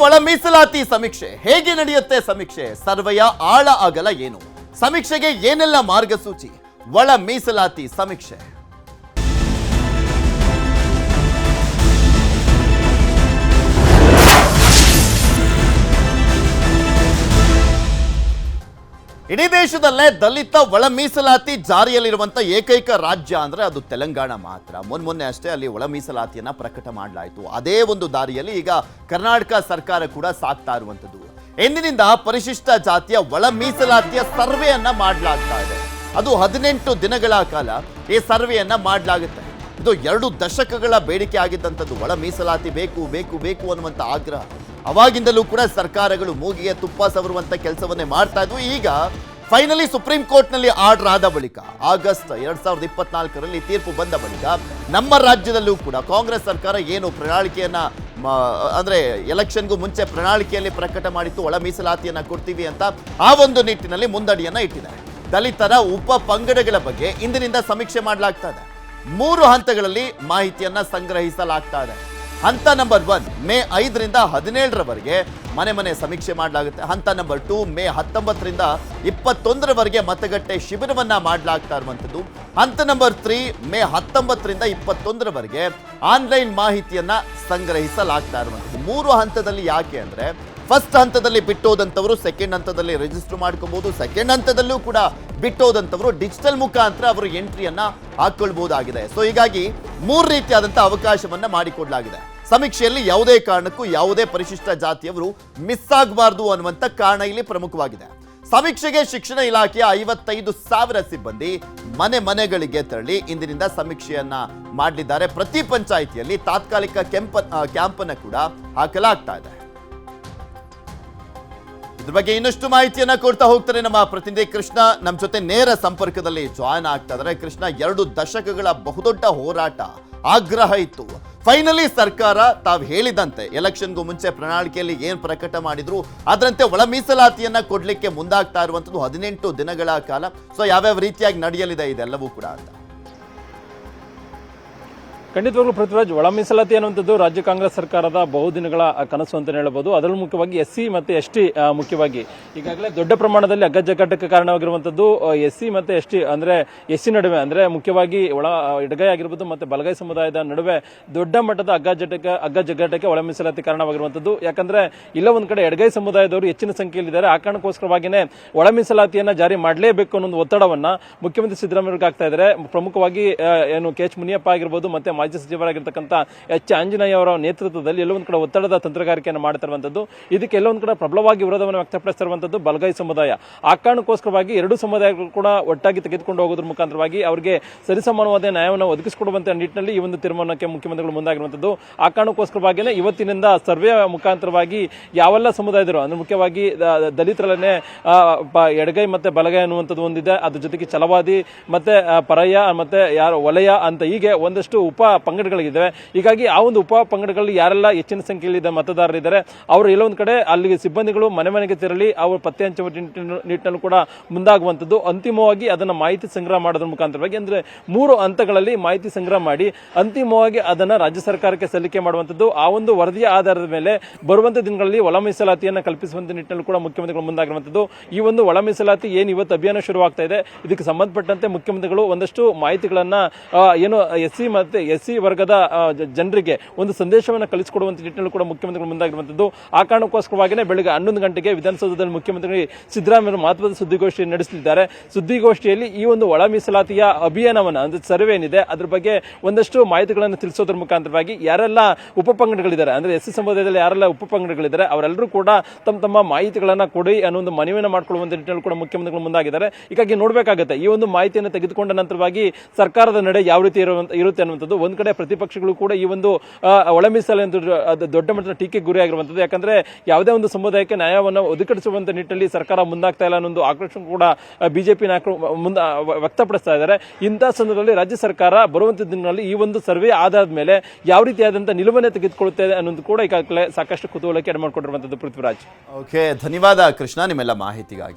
ಒಳ ಮೀಸಲಾತಿ ಸಮೀಕ್ಷೆ ಹೇಗೆ ನಡೆಯುತ್ತೆ? ಸಮೀಕ್ಷೆ ಸರ್ವೆಯ ಆಳ ಅಗಲ ಏನು? ಸಮೀಕ್ಷೆಗೆ ಏನೆಲ್ಲ ಮಾರ್ಗಸೂಚಿ? ಒಳ ಮೀಸಲಾತಿ ಸಮೀಕ್ಷೆ ಇಡೀ ದೇಶದಲ್ಲೇ ದಲಿತ ಒಳ ಮೀಸಲಾತಿ ಜಾರಿಯಲ್ಲಿರುವಂತ ಏಕೈಕ ರಾಜ್ಯ ಅಂದ್ರೆ ಅದು ತೆಲಂಗಾಣ ಮಾತ್ರ. ಮೊನ್ನೆ ಅಷ್ಟೇ ಅಲ್ಲಿ ಒಳ ಮೀಸಲಾತಿಯನ್ನ ಪ್ರಕಟ ಮಾಡಲಾಯಿತು. ಅದೇ ಒಂದು ದಾರಿಯಲ್ಲಿ ಈಗ ಕರ್ನಾಟಕ ಸರ್ಕಾರ ಕೂಡ ಸಾಕ್ತಾ ಇರುವಂತದ್ದು. ಎಂದಿನಿಂದ ಪರಿಶಿಷ್ಟ ಜಾತಿಯ ಒಳ ಮೀಸಲಾತಿಯ ಸರ್ವೆಯನ್ನ ಮಾಡಲಾಗ್ತಾ ಇದೆ. ಅದು 18 ದಿನಗಳ ಕಾಲ ಈ ಸರ್ವೆಯನ್ನ ಮಾಡಲಾಗುತ್ತೆ. ಇದು 2 ದಶಕಗಳ ಬೇಡಿಕೆ ಆಗಿದ್ದಂಥದ್ದು. ಒಳ ಮೀಸಲಾತಿ ಬೇಕು ಬೇಕು ಬೇಕು ಅನ್ನುವಂಥ ಆಗ್ರಹ ಅವಾಗಿಂದಲೂ ಕೂಡ ಸರ್ಕಾರಗಳು ಮೂಗಿಗೆ ತುಪ್ಪ ಸವರುವಂತ ಕೆಲಸವನ್ನೇ ಮಾಡ್ತಾ ಇದ್ವು. ಈಗ ಫೈನಲಿ ಸುಪ್ರೀಂ ಕೋರ್ಟ್ ನಲ್ಲಿ ಆರ್ಡರ್ ಆದ ಬಳಿಕ ಆಗಸ್ಟ್ 2024ರಲ್ಲಿ ತೀರ್ಪು ಬಂದ ಬಳಿಕ ನಮ್ಮ ರಾಜ್ಯದಲ್ಲೂ ಕೂಡ ಕಾಂಗ್ರೆಸ್ ಸರ್ಕಾರ ಏನು ಪ್ರಣಾಳಿಕೆಯನ್ನ ಅಂದ್ರೆ ಎಲೆಕ್ಷನ್ಗೂ ಮುಂಚೆ ಪ್ರಣಾಳಿಕೆಯಲ್ಲಿ ಪ್ರಕಟ ಮಾಡಿತ್ತು, ಒಳ ಮೀಸಲಾತಿಯನ್ನ ಕೊಡ್ತೀವಿ ಅಂತ. ಆ ಒಂದು ನಿಟ್ಟಿನಲ್ಲಿ ಮುಂದಡಿಯನ್ನ ಇಟ್ಟಿದೆ. ದಲಿತರ ಉಪ ಪಂಗಡಗಳ ಬಗ್ಗೆ ಇಂದಿನಿಂದ ಸಮೀಕ್ಷೆ ಮಾಡಲಾಗ್ತಾ ಇದೆ. 3 ಹಂತಗಳಲ್ಲಿ ಮಾಹಿತಿಯನ್ನ ಸಂಗ್ರಹಿಸಲಾಗ್ತಾ ಇದೆ. ಹಂತ ನಂಬರ್ 1 ಮೇ 5ರಿಂದ 17ರವರೆಗೆ ಮನೆ ಮನೆ ಸಮೀಕ್ಷೆ ಮಾಡಲಾಗುತ್ತೆ. ಹಂತ ನಂಬರ್ 2 ಮೇ 19ರಿಂದ 21ರವರೆಗೆ ಮತಗಟ್ಟೆ ಶಿಬಿರವನ್ನ ಮಾಡಲಾಗ್ತಾ ಇರುವಂಥದ್ದು. ಹಂತ ನಂಬರ್ 3 ಮೇ 19ರಿಂದ 21ರವರೆಗೆ ಆನ್ಲೈನ್ ಮಾಹಿತಿಯನ್ನ ಸಂಗ್ರಹಿಸಲಾಗ್ತಾ ಇರುವಂಥದ್ದು. 3 ಹಂತದಲ್ಲಿ ಯಾಕೆ ಅಂದ್ರೆ ಫಸ್ಟ್ ಹಂತದಲ್ಲಿ ಬಿಟ್ಟೋದಂಥವರು ಸೆಕೆಂಡ್ ಹಂತದಲ್ಲಿ ರಿಜಿಸ್ಟರ್ ಮಾಡ್ಕೋಬಹುದು. ಸೆಕೆಂಡ್ ಹಂತದಲ್ಲೂ ಕೂಡ ಬಿಟ್ಟೋದಂಥವರು ಡಿಜಿಟಲ್ ಮುಖಾಂತರ ಅವರು ಎಂಟ್ರಿಯನ್ನ ಹಾಕೊಳ್ಬಹುದಾಗಿದೆ. ಸೊ ಹೀಗಾಗಿ 3 ರೀತಿಯಾದಂಥ ಅವಕಾಶವನ್ನ ಮಾಡಿಕೊಡಲಾಗಿದೆ. ಸಮೀಕ್ಷೆಯಲ್ಲಿ ಯಾವುದೇ ಕಾರಣಕ್ಕೂ ಯಾವುದೇ ಪರಿಶಿಷ್ಟ ಜಾತಿಯವರು ಮಿಸ್ ಆಗಬಾರ್ದು ಅನ್ನುವಂಥ ಕಾರಣ ಇಲ್ಲಿ ಪ್ರಮುಖವಾಗಿದೆ. ಸಮೀಕ್ಷೆಗೆ ಶಿಕ್ಷಣ ಇಲಾಖೆಯ 55,000 ಸಿಬ್ಬಂದಿ ಮನೆ ಮನೆಗಳಿಗೆ ತೆರಳಿ ಇಂದಿನಿಂದ ಸಮೀಕ್ಷೆಯನ್ನ ಮಾಡಲಿದ್ದಾರೆ. ಪ್ರತಿ ಪಂಚಾಯಿತಿಯಲ್ಲಿ ತಾತ್ಕಾಲಿಕ ಕ್ಯಾಂಪ್ ಅನ್ನು ಕೂಡ ಹಾಕಲಾಗ್ತಾ ಇದೆ. ಇದ್ರ ಬಗ್ಗೆ ಇನ್ನಷ್ಟು ಮಾಹಿತಿಯನ್ನ ಕೊಡ್ತಾ ಹೋಗ್ತಾರೆ ನಮ್ಮ ಪ್ರತಿನಿಧಿ ಕೃಷ್ಣ ನಮ್ಮ ಜೊತೆ ನೇರ ಸಂಪರ್ಕದಲ್ಲಿ ಜಾಯ್ನ್ ಆಗ್ತಾ ಇದ್ದಾರೆ. ಕೃಷ್ಣ, 2 ದಶಕಗಳ ಬಹುದೊಡ್ಡ ಹೋರಾಟ, ಆಗ್ರಹ ಇತ್ತು. ಫೈನಲಿ ಸರ್ಕಾರ ತಾವು ಹೇಳಿದಂತೆ ಎಲೆಕ್ಷನ್ಗೂ ಮುಂಚೆ ಪ್ರಣಾಳಿಕೆಯಲ್ಲಿ ಏನ್ ಪ್ರಕಟ ಮಾಡಿದ್ರು ಅದರಂತೆ ಒಳ ಮೀಸಲಾತಿಯನ್ನ ಕೊಡ್ಲಿಕ್ಕೆ ಮುಂದಾಗ್ತಾ ಇರುವಂತದ್ದು 18 ದಿನಗಳ ಕಾಲ. ಸೊ ಯಾವ್ಯಾವ ರೀತಿಯಾಗಿ ನಡೆಯಲಿದೆ ಇದೆಲ್ಲವೂ ಕೂಡ ಅಂತ? ಖಂಡಿತವಾಗ್ಲೂ ಪೃಥ್ವಿರಾಜ್, ಒಳ ಮೀಸಲಾತಿ ಅನ್ನುವಂಥದ್ದು ರಾಜ್ಯ ಕಾಂಗ್ರೆಸ್ ಸರ್ಕಾರದ ಬಹುದಿನಗಳ ಕನಸು ಅಂತ ಹೇಳಬಹುದು. ಅದರಲ್ಲೂ ಮುಖ್ಯವಾಗಿ SC ಮತ್ತು ST ಮುಖ್ಯವಾಗಿ ಈಗಾಗಲೇ ದೊಡ್ಡ ಪ್ರಮಾಣದಲ್ಲಿ ಅಗ್ಗಜಗ್ಗಾಟಕ್ಕೆ ಕಾರಣವಾಗಿರುವಂಥದ್ದು SC ಮತ್ತು ST ಅಂದ್ರೆ SC ನಡುವೆ ಅಂದ್ರೆ ಮುಖ್ಯವಾಗಿ ಎಡಗೈ ಆಗಿರ್ಬೋದು ಮತ್ತೆ ಬಲಗೈ ಸಮುದಾಯದ ನಡುವೆ ದೊಡ್ಡ ಮಟ್ಟದ ಅಗ್ಗಜಗ್ಗಾಟಕ್ಕೆ ಒಳ ಮೀಸಲಾತಿ ಕಾರಣವಾಗಿರುವಂಥದ್ದು. ಯಾಕಂದ್ರೆ ಇಲ್ಲ ಒಂದ್ ಕಡೆ ಎಡಗೈ ಸಮುದಾಯದವರು ಹೆಚ್ಚಿನ ಸಂಖ್ಯೆಯಲ್ಲಿದ್ದಾರೆ. ಆ ಕಾರಣಕ್ಕೋಸ್ಕರವಾಗಿನೇ ಒಳ ಮೀಸಲಾತಿಯನ್ನ ಜಾರಿ ಮಾಡಲೇಬೇಕು ಅನ್ನೋ ಒಂದು ಒತ್ತಡವನ್ನ ಮುಖ್ಯಮಂತ್ರಿ ಸಿದ್ದರಾಮಯ್ಯ ಆಗ್ತಾ ಇದ್ದಾರೆ. ಪ್ರಮುಖವಾಗಿ ಏನು KH ಮುನಿಯಪ್ಪ ಆಗಿರ್ಬೋದು ಮತ್ತೆ ಮಾಜಿ ಸಚಿವರಾಗಿರ್ತಕ್ಕಂಥ H ಆಂಜನೇಯ ಅವರ ನೇತೃತ್ವದಲ್ಲಿ ಎಲ್ಲೊಂದು ಕಡೆ ಒತ್ತಡದ ತಂತ್ರಗಾರಿಕೆಯನ್ನು ಮಾಡ್ತಿರುವಂತದ್ದು. ಇದಕ್ಕೆ ಎಲ್ಲೊಂದು ಕಡೆ ಪ್ರಬಲವಾಗಿ ವಿರೋಧವನ್ನು ವ್ಯಕ್ತಪಡಿಸಿರುವಂತದ್ದು ಬಲಗೈ ಸಮುದಾಯ. ಆ ಕಾರಣಕ್ಕೋಸ್ಕರವಾಗಿ 2 ಸಮುದಾಯಗಳು ಕೂಡ ಒಟ್ಟಾಗಿ ತೆಗೆದುಕೊಂಡು ಹೋಗೋದ್ರ ಮುಖಾಂತರವಾಗಿ ಅವರಿಗೆ ಸರಿಸಮಾನವಾದ ನ್ಯಾಯವನ್ನು ಒದಗಿಸಿಕೊಡುವಂತಹ ನಿಟ್ಟಿನಲ್ಲಿ ಈ ಒಂದು ತೀರ್ಮಾನಕ್ಕೆ ಮುಖ್ಯಮಂತ್ರಿಗಳು ಮುಂದಾಗಿರುವಂತದ್ದು. ಆ ಕಾರಣಕ್ಕೋಸ್ಕರವಾಗಿಯೇ ಇವತ್ತಿನಿಂದ ಸರ್ವೆ ಮುಖಾಂತರವಾಗಿ ಯಾವೆಲ್ಲ ಸಮುದಾಯದರು ಅಂದ್ರೆ ಮುಖ್ಯವಾಗಿ ದಲಿತರಲ್ಲೇ ಎಡಗೈ ಮತ್ತೆ ಬಲಗೈ ಅನ್ನುವಂಥದ್ದು ಒಂದಿದೆ. ಅದ್ರ ಜೊತೆಗೆ ಛಲವಾದಿ ಮತ್ತೆ ಪರಯ್ಯ ಮತ್ತೆ ವಲಯ ಅಂತ ಹೀಗೆ ಒಂದಷ್ಟು ಉಪ ಪಂಗಡಗಳಿದ್ದಾವೆ. ಹೀಗಾಗಿ ಆ ಒಂದು ಉಪ ಪಂಗಡಗಳಲ್ಲಿ ಯಾರೆಲ್ಲ ಹೆಚ್ಚಿನ ಸಂಖ್ಯೆಯಲ್ಲಿ ಮತದಾರರಿದ್ದಾರೆ ಅವರು ಎಲ್ಲೊಂದು ಕಡೆ ಅಲ್ಲಿಗೆ ಸಿಬ್ಬಂದಿಗಳು ಮನೆ ಮನೆಗೆ ತೆರಳಿ ಅವರು ಪತ್ತೆ ಹಚ್ಚುವ ನಿಟ್ಟಿನಲ್ಲೂ ಕೂಡ ಮುಂದಾಗುವಂಥದ್ದು. ಅಂತಿಮವಾಗಿ ಅದನ್ನ ಮಾಹಿತಿ ಸಂಗ್ರಹ ಮಾಡೋದ್ರ ಮುಖಾಂತರವಾಗಿ ಅಂದ್ರೆ 3 ಹಂತಗಳಲ್ಲಿ ಮಾಹಿತಿ ಸಂಗ್ರಹ ಮಾಡಿ ಅಂತಿಮವಾಗಿ ಅದನ್ನ ರಾಜ್ಯ ಸರ್ಕಾರಕ್ಕೆ ಸಲ್ಲಿಕೆ ಮಾಡುವಂಥದ್ದು. ಆ ಒಂದು ವರದಿಯ ಆಧಾರದ ಮೇಲೆ ಬರುವಂತ ದಿನಗಳಲ್ಲಿ ಒಳ ಮೀಸಲಾತಿಯನ್ನು ಕಲ್ಪಿಸುವಂತ ನಿಟ್ಟಿನಲ್ಲಿ ಕೂಡ ಮುಖ್ಯಮಂತ್ರಿಗಳು ಮುಂದಾಗಿರುವಂಥದ್ದು. ಈ ಒಂದು ಒಳ ಮೀಸಲಾತಿ ಏನು ಇವತ್ತು ಅಭಿಯಾನ ಶುರುವಾಗ್ತಾ ಇದೆ ಇದಕ್ಕೆ ಸಂಬಂಧಪಟ್ಟಂತೆ ಮುಖ್ಯಮಂತ್ರಿಗಳು ಒಂದಷ್ಟು ಮಾಹಿತಿಗಳನ್ನ ಏನು SC ಮತ್ತೆ SC ವರ್ಗದ ಜನರಿಗೆ ಒಂದು ಸಂದೇಶವನ್ನು ಕಳಿಸಿಕೊಡುವಂತ ನಿಟ್ಟಿನಲ್ಲಿ ಕೂಡ ಮುಖ್ಯಮಂತ್ರಿಗಳು ಮುಂದಾಗಿರುವಂತದ್ದು. ಆ ಕಾರಣಕ್ಕೋಸ್ಕರವಾಗಿಯೇ ಬೆಳಗ್ಗೆ 11 ಗಂಟೆಗೆ ವಿಧಾನಸೌಧದಲ್ಲಿ ಮುಖ್ಯಮಂತ್ರಿ ಸಿದ್ದರಾಮಯ್ಯ ಮಹತ್ವದ ಸುದ್ದಿಗೋಷ್ಠಿ ನಡೆಸಲಿದ್ದಾರೆ. ಸುದ್ದಿಗೋಷ್ಠಿಯಲ್ಲಿ ಈ ಒಂದು ಒಳ ಮೀಸಲಾತಿಯ ಅಭಿಯಾನವನ್ನ ಅಂದ್ರೆ ಸರ್ವೆ ಏನಿದೆ ಅದ್ರ ಬಗ್ಗೆ ಒಂದಷ್ಟು ಮಾಹಿತಿಗಳನ್ನು ತಿಳಿಸೋದ್ರ ಮುಖಾಂತರವಾಗಿ ಯಾರೆಲ್ಲ ಉಪಪಂಗಡಗಳಿದ್ದಾರೆ ಅಂದ್ರೆ SC ಸಮುದಾಯದಲ್ಲಿ ಯಾರೆಲ್ಲ ಉಪಪಂಗಡಗಳಿದ್ದಾರೆ ಅವರೆಲ್ಲರೂ ಕೂಡ ತಮ್ಮ ಮಾಹಿತಿಗಳನ್ನ ಕೊಡಿ ಅನ್ನೋ ಒಂದು ಮನವಿಯನ್ನು ಮಾಡಿಕೊಳ್ಳುವಂತ ನಿಟ್ಟಿನಲ್ಲಿ ಕೂಡ ಮುಖ್ಯಮಂತ್ರಿಗಳು ಮುಂದಾಗಿದ್ದಾರೆ. ಹೀಗಾಗಿ ನೋಡಬೇಕಾಗುತ್ತೆ ಈ ಒಂದು ಮಾಹಿತಿಯನ್ನು ತೆಗೆದುಕೊಂಡ ನಂತರವಾಗಿ ಸರ್ಕಾರದ ನಡೆ ಯಾವ ರೀತಿ ಇರುತ್ತೆ ಅನ್ನುವಂಥದ್ದು. ಒಂದ್ ಕಡೆ ಪ್ರತಿಪಕ್ಷಗಳು ಕೂಡ ಈ ಒಂದು ಒಳ ಮೀಸಲಾತಿ ದೊಡ್ಡ ಮಟ್ಟದ ಟೀಕೆಗೆ ಗುರಿಯಾಗಿರುವಂತದ್ದು. ಯಾಕಂದ್ರೆ ಯಾವುದೇ ಒಂದು ಸಮುದಾಯಕ್ಕೆ ನ್ಯಾಯವನ್ನು ಒದಗಿಸುವಂತ ನಿಟ್ಟಿನಲ್ಲಿ ಸರ್ಕಾರ ಮುಂದಾಗ್ತಾ ಇಲ್ಲ ಅನ್ನೋ ಆಕ್ರೋಶ ಕೂಡ ಬಿಜೆಪಿ ನಾಯಕರು ವ್ಯಕ್ತಪಡಿಸ್ತಾ ಇದ್ದಾರೆ. ಇಂತಹ ಸಂದರ್ಭದಲ್ಲಿ ರಾಜ್ಯ ಸರ್ಕಾರ ಬರುವಂತ ದಿನಗಳಲ್ಲಿ ಈ ಒಂದು ಸರ್ವೆ ಆಧಾರದ ಮೇಲೆ ಯಾವ ರೀತಿಯಾದಂತಹ ನಿಲುವನ್ನೇ ತೆಗೆದುಕೊಳ್ಳುತ್ತದೆ ಅನ್ನೋದು ಕೂಡ ಈಗಾಗಲೇ ಸಾಕಷ್ಟು ಕುತೂಹಲಕ್ಕೆ ಎಡೆ ಮಾಡಿಕೊಂಡಿರುವಂತದ್ದು. ಪೃಥ್ವಿರಾಜ್, ಓಕೆ, ಧನ್ಯವಾದ ಕೃಷ್ಣ ನಿಮ್ಮೆಲ್ಲ ಮಾಹಿತಿಗಾಗಿ.